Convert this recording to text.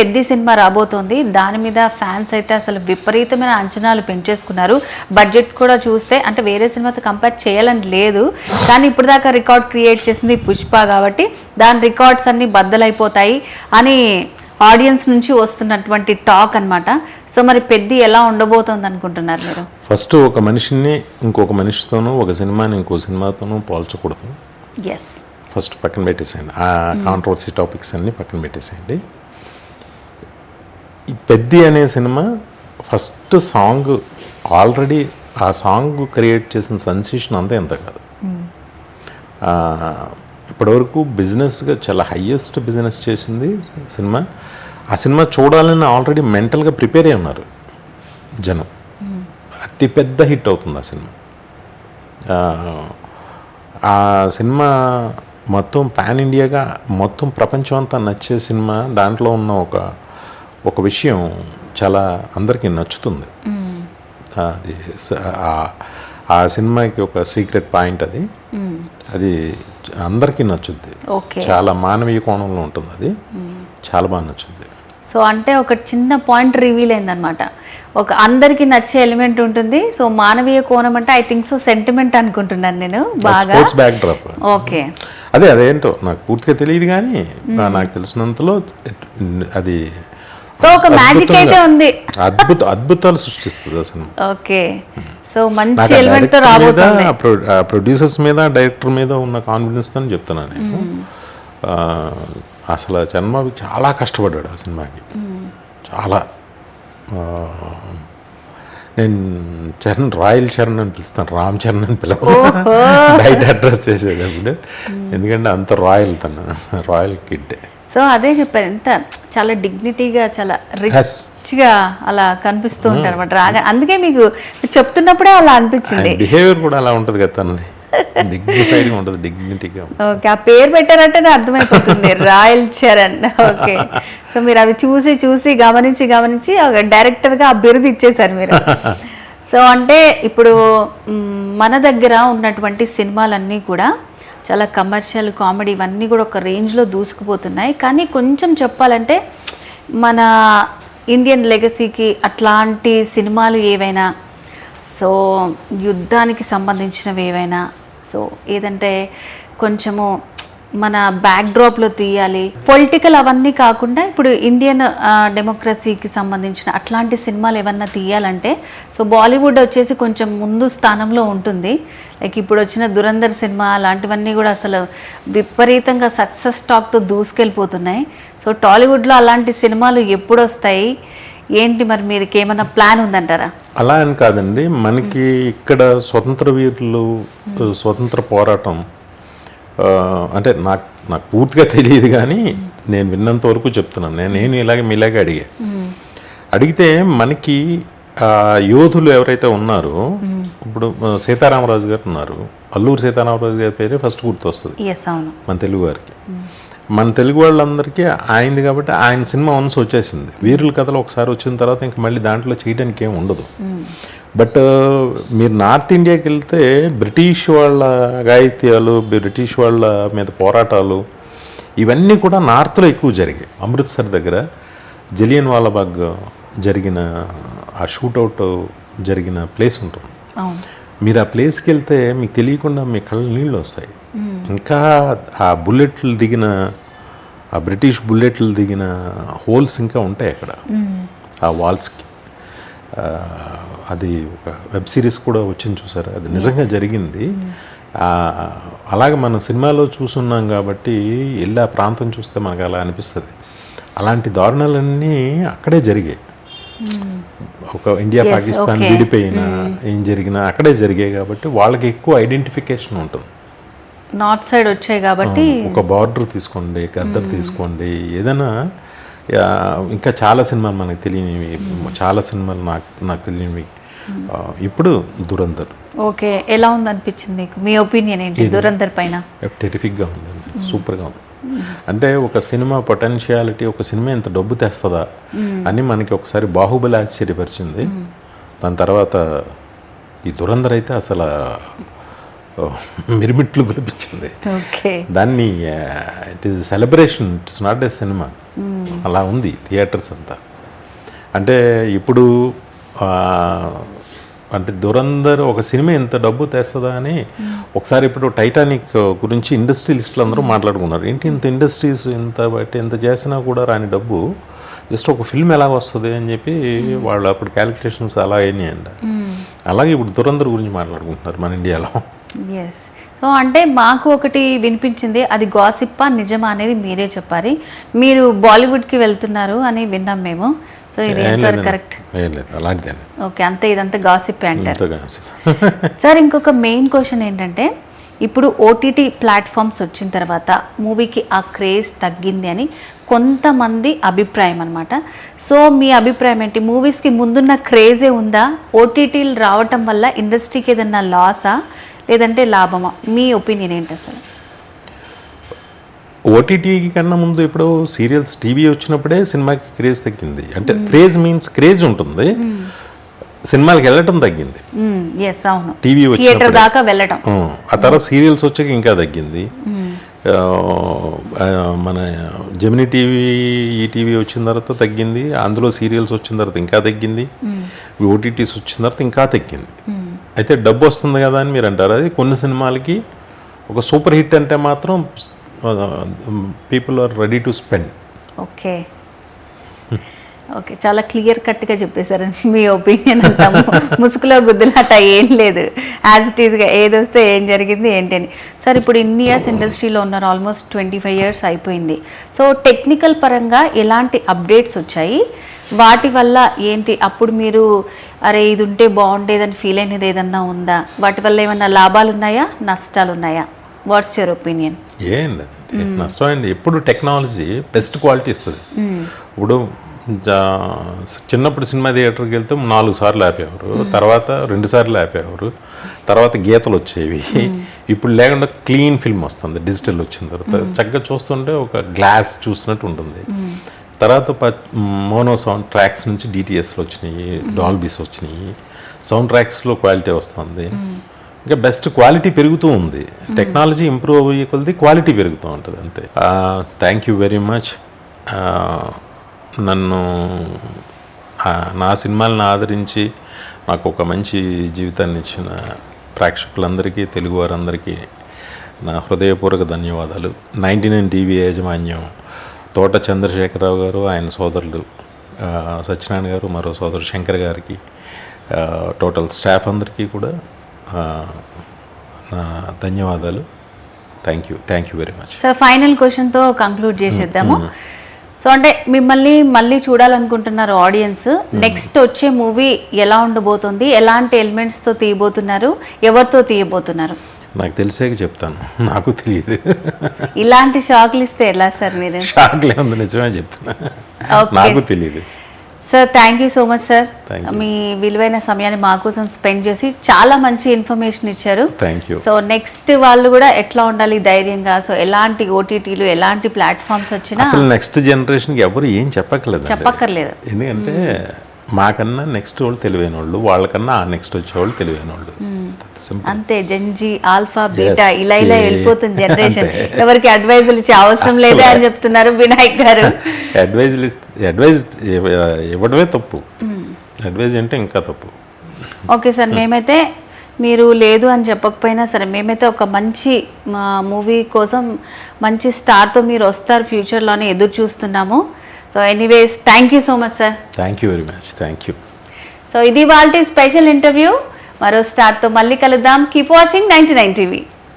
పెద్ద సినిమా రాబోతోంది. దాని మీద ఫ్యాన్స్ అయితే అసలు విపరీతమైన అంచనాలు పెంచేసుకున్నారు. బడ్జెట్ కూడా చూస్తే అంటే వేరే సినిమాతో కంపేర్ చేయాలని లేదు, కానీ ఇప్పుడు దాకా రికార్డ్ క్రియేట్ చేసింది పుష్ప కాబట్టి దాని రికార్డ్స్ అన్ని బద్దలైపోతాయి అని ఆడియన్స్ నుంచి వస్తున్నటువంటి టాక్ అన్నమాట. సో మరి పెద్ద ఎలా ఉండబోతోంది అనుకుంటున్నారు మీరు? ఫస్ట్ ఒక మనిషిని ఇంకొక మనిషితోనూ, ఒక సినిమాని ఇంకో సినిమాతోనూ పోల్చకూడదు. ఎస్, ఫస్ట్ పక్కన పెట్టేసేయండి ఆ కాంట్రవర్సీ టాపిక్స్ అన్నీ పక్కన పెట్టేసేయండి. ఈ పెద్ది అనే సినిమా ఫస్ట్ సాంగ్ ఆల్రెడీ ఆ సాంగ్ క్రియేట్ చేసిన సెన్సేషన్ అంతా ఎంత కాదు. ఇప్పటివరకు బిజినెస్గా చాలా హయ్యెస్ట్ బిజినెస్ చేసింది సినిమా. ఆ సినిమా చూడాలని ఆల్రెడీ మెంటల్గా ప్రిపేర్ అయి ఉన్నారు జనం. అతి పెద్ద హిట్ అవుతుంది ఆ సినిమా. ఆ సినిమా మొత్తం పాన్ ఇండియాగా మొత్తం ప్రపంచం అంతా నచ్చే సినిమా. దాంట్లో ఉన్న ఒక విషయం చాలా అందరికీ నచ్చుతుంది. అది ఆ సినిమాకి ఒక సీక్రెట్ పాయింట్ అది అందరికీ నచ్చుద్ది. చాలా మానవీయ కోణంలో ఉంటుంది, అది చాలా బాగా నచ్చుద్ది. సో అంటే ఒక చిన్న పాయింట్ రివీల్ అయిందనమాట. ఒక అందరికి నచ్చే ఎలిమెంట్ ఉంటుంది. సో మానవీయ కోణం అంటే ఐ థింక్ సో సెంటిమెంట్ అనుకుంటున్నాను నేను బాగా. Back drop. ఓకే, అదేంటో నాకు పూర్తిగా తెలియదు, కానీ నాకు తెలిసినంతలో అది సో ఒక మ్యాజిక్ అయితే ఉంది. అద్భుతాలు సృష్టిస్తుంది ఆ సినిమా. ఓకే, సో మంచి ఎలిమెంట్ తో రాబోతుంది. ప్రొడ్యూసర్స్ మీద, డైరెక్టర్ మీద ఉన్న కాన్ఫిడెన్స్ తో చెప్తున్నాను నేను. అసలు చరణ్ చాలా కష్టపడ్డాడు ఆ సినిమాకి, చాలా. నేను రాయల్ చరణ్ అని పిలుస్తాను, రామ్ చరణ్ అని పిలవ బయట అడ్రస్ చేసేటప్పుడు, ఎందుకంటే అంత రాయల్, రాయల్ కిడ్. సో అదే చెప్పారు, ఎంత చాలా డిగ్నిటీగా, చాలా రిచ్గా అలా కనిపిస్తూ ఉంటారు అనమాట రాగా. అందుకే మీకు చెప్తున్నప్పుడే అలా అనిపించింది. బిహేవియర్ కూడా అలా ఉంటుంది కదా తనది, డిగ్నిఫైడ్గా ఉంటుంది, డిగ్నిటీగా. ఓకే, ఆ పేరు పెట్టారంటే అర్థమైపోతుంది రాయల్ చరణ్. ఓకే, సో మీరు అవి చూసి గమనించి ఒక డైరెక్టర్గా ఆ బిరుదు ఇచ్చేసారు మీరు. సో అంటే ఇప్పుడు మన దగ్గర ఉన్నటువంటి సినిమాలన్నీ కూడా చాలా కమర్షియల్, కామెడీ ఇవన్నీ కూడా ఒక రేంజ్లో దూసుకుపోతున్నాయి. కానీ కొంచెం చెప్పాలంటే మన ఇండియన్ లెగసీకి అట్లాంటి సినిమాలు ఏవైనా, సో యుద్ధానికి సంబంధించినవి ఏవైనా, సో ఏదంటే కొంచెము మన బ్యాక్డ్రాప్లో తీయాలి, పొలిటికల్ అవన్నీ కాకుండా ఇప్పుడు ఇండియన్ డెమోక్రసీకి సంబంధించిన అట్లాంటి సినిమాలు ఏమన్నా తీయాలంటే సో బాలీవుడ్ వచ్చేసి కొంచెం ముందు స్థానంలో ఉంటుంది. లైక్ ఇప్పుడు వచ్చిన దురంధర్ సినిమా అలాంటివన్నీ కూడా అసలు విపరీతంగా సక్సెస్ టాక్తో దూసుకెళ్ళిపోతున్నాయి. సో టాలీవుడ్లో అలాంటి సినిమాలు ఎప్పుడు వస్తాయి ఏంటి, మరి మీరు ఏమన్నా ప్లాన్ ఉందంటారా? అలా అని కాదండి, మనకి ఇక్కడ స్వతంత్ర వీరులు, స్వతంత్ర పోరాటం అంటే నాకు పూర్తిగా తెలియదు, కానీ నేను విన్నంత వరకు చెప్తున్నాను. నేను మీలాగే అడిగితే మనకి యోధులు ఎవరైతే ఉన్నారో, ఇప్పుడు సీతారామరాజు గారు ఉన్నారు, అల్లూరు సీతారామరాజు గారి పేరే ఫస్ట్ గుర్తొస్తుంది మన తెలుగు వారికి. మన తెలుగు వాళ్ళందరికీ ఆయనది కాబట్టి ఆయన సినిమా వన్స్ వచ్చేసింది. వీరుల కథలు ఒకసారి వచ్చిన తర్వాత ఇంక మళ్ళీ దాంట్లో చేయడానికి ఏం ఉండదు. బట్ మీరు నార్త్ ఇండియాకి వెళ్తే బ్రిటిష్ వాళ్ళ గాయిత్యాలు, బ్రిటిష్ వాళ్ళ మీద పోరాటాలు ఇవన్నీ కూడా నార్త్లో ఎక్కువ జరిగాయి. అమృత్సర్ దగ్గర జలియన్ వాలాబాగ్ జరిగిన ఆ షూట్అవుట్ జరిగిన ప్లేస్ ఉంటుంది. మీరు ఆ ప్లేస్కి వెళ్తే మీకు తెలియకుండా మీ కళ్ళు నీళ్ళు వస్తాయి. ఇంకా ఆ బుల్లెట్లు దిగిన, ఆ బ్రిటిష్ బుల్లెట్లు దిగిన హోల్స్ ఇంకా ఉంటాయి అక్కడ ఆ వాల్స్కి. అది ఒక వెబ్ సిరీస్ కూడా వచ్చింది, చూసారా? అది నిజంగా జరిగింది. అలాగే మన సినిమాలో చూస్తున్నాం కాబట్టి వెళ్ళి ఆ ప్రాంతం చూస్తే మనకు అలా అనిపిస్తుంది. అలాంటి దారుణాలన్నీ అక్కడే జరిగాయి. ఒక ఇండియా పాకిస్తాన్ విడిపోయినా ఏం జరిగినా అక్కడే జరిగాయి కాబట్టి వాళ్ళకి ఎక్కువ ఐడెంటిఫికేషన్ ఉంటుంది. నార్త్ సైడ్ వచ్చాయి కాబట్టి ఒక బార్డర్ తీసుకోండి, గద్దర్ తీసుకోండి, ఏదైనా ఇంకా చాలా సినిమాలు మనకు తెలియనివి, చాలా సినిమాలు నాకు తెలియనివి. ఇప్పుడు దురంధర్. ఓకే, ఎలా ఉంది అనిపించింది మీకు? మీ ఒపీనియన్ ఏంటి దురంధర్ పైన? టెరిఫిక్గా ఉందండి, సూపర్గా ఉంది. అంటే ఒక సినిమా పొటెన్షియాలిటీ, ఒక సినిమా ఎంత డబ్బు తెస్తుందా అని మనకి ఒకసారి బాహుబలి ఆశ్చర్యపరిచింది. దాని తర్వాత ఈ దురంధర్ అయితే అసలు మిరిమిట్లు కురిపించింది. ఓకే. దాన్ని it is celebration, it's not a cinema. అలా ఉంది థియేటర్స్ అంతా. అంటే ఇప్పుడు అంటే దురంధర్ ఒక సినిమా ఎంత డబ్బు తెస్తుందా అని ఒకసారి ఇప్పుడు టైటానిక్ గురించి ఇండస్ట్రీ లిస్టులు అందరూ మాట్లాడుకున్నారు. ఏంటి ఇంత ఇండస్ట్రీస్ ఇంత బట్టి ఎంత చేసినా కూడా రాని డబ్బు జస్ట్ ఒక ఫిల్మ్ ఎలా వస్తుంది అని చెప్పి వాళ్ళు అప్పుడు క్యాలిక్యులేషన్స్ అలా అయినాయండి. అలాగే ఇప్పుడు దురంధర్ గురించి మాట్లాడుకుంటున్నారు మన ఇండియాలో. ఎస్. సో అంటే మాకు ఒకటి వినిపించింది, అది గాసిప్పా నిజమా అనేది మీరే చెప్పాలి. మీరు బాలీవుడ్కి వెళ్తున్నారు అని విన్నాం మేము. సో ఇది ఎంతవరకు కరెక్ట్? అలాంటిదే. ఓకే, అంతే, ఇదంతా గాసిప్ అంటారు. సార్ ఇంకొక మెయిన్ క్వశ్చన్ ఏంటంటే, ఇప్పుడు ఓటీటీ ప్లాట్ఫామ్స్ వచ్చిన తర్వాత మూవీకి ఆ క్రేజ్ తగ్గింది అని కొంతమంది అభిప్రాయం అనమాట. సో మీ అభిప్రాయం ఏంటి? మూవీస్కి ముందున్న క్రేజే ఉందా? ఓటీటీలు రావటం వల్ల ఇండస్ట్రీకి ఏదన్నా లాసా లేదంటే లాభమా? మీ ఒపీనియన్ ఏంటి అసలు? ఓటీటీ కన్నా ముందు ఇప్పుడు సీరియల్స్ టీవీ వచ్చినప్పుడే సినిమాకి క్రేజ్ తగ్గింది. అంటే క్రేజ్ మీన్స్ క్రేజ్ ఉంటుంది, సినిమాలకు వెళ్ళటం తగ్గింది. టీవీ థియేటర్ దాకా వెళ్ళటం. ఆ తర్వాత సీరియల్స్ వచ్చాక ఇంకా తగ్గింది. మన జెమినీ టీవీ, ఈటీవీ వచ్చిన తర్వాత తగ్గింది. అందులో సీరియల్స్ వచ్చిన తర్వాత ఇంకా తగ్గింది. ఓటీటీస్ వచ్చిన తర్వాత ఇంకా తగ్గింది. అయితే డబ్బు వస్తుంది కదా అని మీరు అంటారు. అది కొన్ని సినిమాలకి ఒక సూపర్ హిట్ అంటే మాత్రం people are ready to spend. Okay okay, చాలా క్లియర్ కట్గా చెప్పేశారు మీ ఒపీనియన్ అంతా. ముసుగులో గుద్దులాట ఏం లేదు, యాజ్ ఇట్ ఈస్గా ఏది వస్తే ఏం జరిగింది ఏంటి అని. సార్ ఇప్పుడు ఇన్ని ఇయర్స్ ఇండస్ట్రీలో ఉన్నారు, ఆల్మోస్ట్ 25 years అయిపోయింది. సో టెక్నికల్ పరంగా ఎలాంటి అప్డేట్స్ వచ్చాయి? వాటి వల్ల ఏంటి అప్పుడు మీరు అరే ఇది ఉంటే బాగుండేదని ఫీల్ అయినది ఏదన్నా ఉందా? వాటి వల్ల ఏమన్నా లాభాలు ఉన్నాయా, నష్టాలు ఉన్నాయా? What's your opinion? ఏం లేదు, నష్టం అండి. ఎప్పుడు టెక్నాలజీ బెస్ట్ క్వాలిటీ ఇస్తుంది. ఇప్పుడు చిన్నప్పుడు సినిమా థియేటర్కి వెళ్తే 4 సార్లు ఆపేవారు, తర్వాత 2 సార్లు ఆపేవారు, తర్వాత గీతలు వచ్చేవి. ఇప్పుడు లేకుండా క్లీన్ ఫిల్మ్ వస్తుంది డిజిటల్ వచ్చిన తర్వాత. చక్కగా చూస్తుంటే ఒక గ్లాస్ చూసినట్టు ఉంటుంది. తర్వాత మోనో సౌండ్ ట్రాక్స్ నుంచి డిటిఎస్లు వచ్చినాయి, డాల్బీస్ వచ్చినాయి, సౌండ్ ట్రాక్స్లో క్వాలిటీ వస్తుంది. ఇంకా బెస్ట్ క్వాలిటీ పెరుగుతూ ఉంది. టెక్నాలజీ ఇంప్రూవ్ అయ్యే కొద్ది క్వాలిటీ పెరుగుతూ ఉంటుంది అంతే. Thank you very much. నన్ను నా సినిమాలను ఆదరించి నాకు ఒక మంచి జీవితాన్ని ఇచ్చిన ప్రేక్షకులందరికీ, తెలుగు వారందరికీ నా హృదయపూర్వక ధన్యవాదాలు. 99 టీవీ యాజమాన్యం, తోట చంద్రశేఖరరావు గారు, ఆయన సోదరులు సత్యనారాయణ గారు, మరో సోదరు శంకర్ గారికి, టోటల్ స్టాఫ్ అందరికీ కూడా నా ధన్యవాదాలు. Thank you very much. Sir final క్వశ్చన్తో కంక్లూడ్ చేసేద్దాము. సో అంటే మిమ్మల్ని మళ్ళీ చూడాలనుకుంటున్నారు ఆడియన్స్, నెక్స్ట్ వచ్చే మూవీ ఎలా ఉండబోతుంది, ఎలాంటి ఎలిమెంట్స్తో తీయబోతున్నారు, ఎవరితో తీయబోతున్నారు? నాకు తెలిసాక చెప్తాను, నాకు తెలియదు. ఇలాంటి షాక్లు ఇస్తే ఎలా సార్ మీరు? షాక్లే ఉంది, నిజమే చెప్తున్నా, నాకు తెలియదు. Sir thank you so much sir. మీ విలువైన సమయాన్ని మా కోసం స్పెండ్ చేసి చాలా మంచి ఇన్ఫర్మేషన్ ఇచ్చారు. Thank you. సో నెక్స్ట్ వాళ్ళు కూడా ఎట్లా ఉండాలి ధైర్యంగా, సో ఎలాంటి ఓటీటీలు ఎలాంటి ప్లాట్ఫామ్స్ వచ్చినా అసలు నెక్స్ట్ జనరేషన్కి ఎవరు ఏం చెప్పక్కర్లేదు. ఎందుకంటే మాకన్నా నెక్స్ట్ వాళ్ళు తెలివైన వాళ్ళు, వాళ్ళకన్నా ఆ నెక్స్ట్ వచ్చేవాళ్ళు తెలివైన వాళ్ళు, అంతే. జెన్జీ, ఆల్ఫా, బీటా ఇలా వెళ్ళిపోతుంది జనరేషన్. ఎవరికి అడ్వైజులు ఇచ్చే అవసరం లేదే అని చెప్తున్నారు వినాయక్ గారు. అడ్వైజ్ ఇవ్వడమే తప్పు, అడ్వైజ్ అంటే ఇంకా తప్పు. ఓకే సార్, మేమైతే మీరు లేదు అని చెప్పకపోయినా సరే మేమైతే ఒక మంచి మూవీ కోసం మంచి స్టార్తో మీరు వస్తారు ఫ్యూచర్లోనే ఎదురు చూస్తున్నాము. So anyways thank you so much sir. Thank you very much. Thank you. So ఇది వాళ్ళ స్పెషల్ ఇంటర్వ్యూ. మరో స్టార్తో మళ్ళీ కలుద్దాం. Keep watching 99 TV.